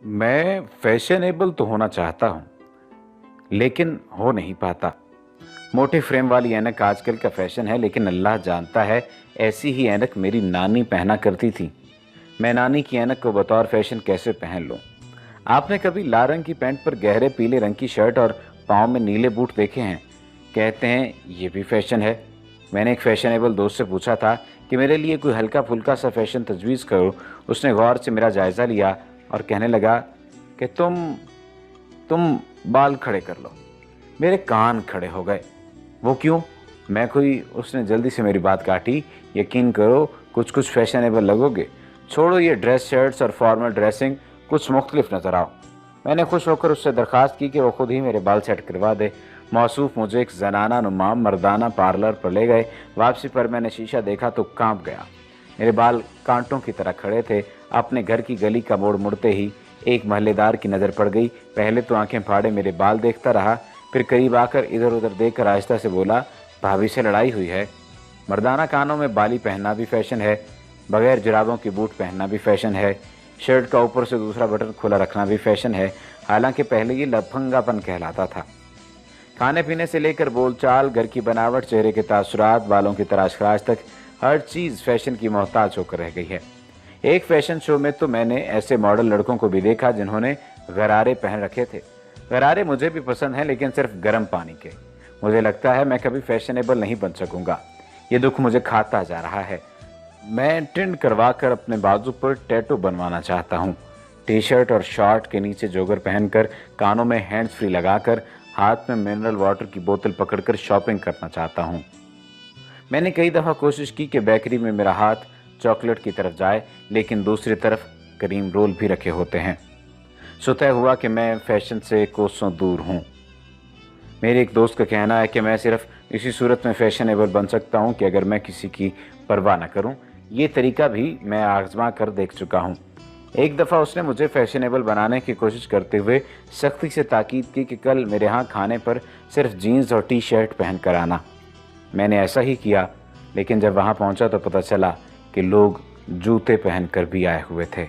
मैं फैशनेबल तो होना चाहता हूँ, लेकिन हो नहीं पाता। मोटे फ्रेम वाली ऐनक आजकल का फैशन है, लेकिन अल्लाह जानता है ऐसी ही ऐनक मेरी नानी पहना करती थी। मैं नानी की ऐनक को बतौर फैशन कैसे पहन लूँ? आपने कभी लाल रंग की पैंट पर गहरे पीले रंग की शर्ट और पाँव में नीले बूट देखे हैं? कहते हैं ये भी फैशन है। मैंने एक फैशनेबल दोस्त से पूछा था कि मेरे लिए कोई हल्का फुल्का सा फैशन तजवीज़ करो। उसने गौर से मेरा जायज़ा लिया और कहने लगा कि तुम बाल खड़े कर लो। मेरे कान खड़े हो गए। वो क्यों? मैं कोई उसने जल्दी से मेरी बात काटी। यकीन करो कुछ कुछ फैशनेबल लगोगे। छोड़ो ये ड्रेस शर्ट्स और फॉर्मल ड्रेसिंग, कुछ मुख्तलिफ नज़र आओ। मैंने खुश होकर उससे दरख्वास्त की कि वो खुद ही मेरे बाल सेट करवा दे। मौसूफ मुझे एक जनाना नुमा मर्दाना पार्लर पर ले गए। वापसी पर मैंने शीशा देखा तो कांप गया। मेरे बाल कांटों की तरह खड़े थे। अपने घर की गली का मोड़ मुड़ते ही एक महल्लेदार की नज़र पड़ गई। पहले तो आंखें फाड़े मेरे बाल देखता रहा, फिर करीब आकर इधर उधर देखकर आहिस्ता से बोला, भाभी से लड़ाई हुई है? मर्दाना कानों में बाली पहनना भी फैशन है, बगैर जुराबों की बूट पहनना भी फैशन है, शर्ट का ऊपर से दूसरा बटन खुला रखना भी फैशन है। हालांकि पहले ये लफंगापन कहलाता था। खाने पीने से लेकर बोलचाल, घर की बनावट, चेहरे के तासुरात, बालों की तराश खराश तक हर चीज़ फैशन की मोहताज होकर रह गई है। एक फैशन शो में तो मैंने ऐसे मॉडल लड़कों को भी देखा जिन्होंने गरारे पहन रखे थे। गरारे मुझे भी पसंद हैं, लेकिन सिर्फ गर्म पानी के। मुझे लगता है मैं कभी फैशनेबल नहीं बन सकूंगा। ये दुख मुझे खाता जा रहा है। मैं टिंड करवा कर अपने बाजू पर टैटू बनवाना चाहता हूँ। टी शर्ट और शॉर्ट के नीचे जोगर पहनकर, कानों में हैंड्स फ्री लगाकर, हाथ में मिनरल वाटर की बोतल पकड़कर शॉपिंग करना चाहता हूँ। मैंने कई दफ़ा कोशिश की कि बेकरी में मेरा हाथ चॉकलेट की तरफ जाए, लेकिन दूसरी तरफ क्रीम रोल भी रखे होते हैं। सो तय हुआ कि मैं फैशन से कोसों दूर हूँ। मेरे एक दोस्त का कहना है कि मैं सिर्फ इसी सूरत में फैशनेबल बन सकता हूँ कि अगर मैं किसी की परवाह न करूँ। ये तरीका भी मैं आजमा कर देख चुका हूँ। एक दफ़ा उसने मुझे फैशनेबल बनाने की कोशिश करते हुए सख्ती से ताकीद की कि कल मेरे यहाँ खाने पर सिर्फ जीन्स और टी शर्ट पहन कर आना। मैंने ऐसा ही किया, लेकिन जब वहाँ पहुँचा तो पता चला कि लोग जूते पहन कर भी आए हुए थे।